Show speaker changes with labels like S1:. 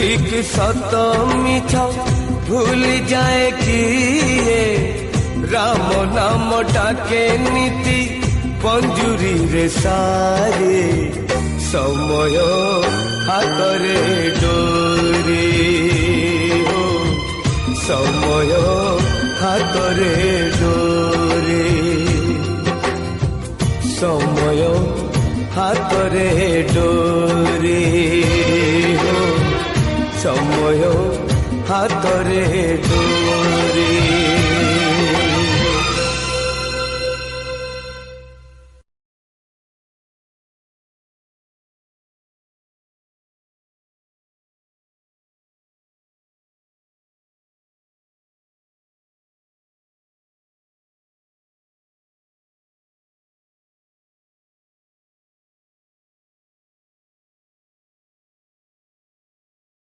S1: ठीक सत मिछ भूल जाए किए राम नाम डाके नीति पंजुरी रे सारे समय हातरे डोरी हो समय हातरे डोरी समय हातरे डोरी हो समय हातरे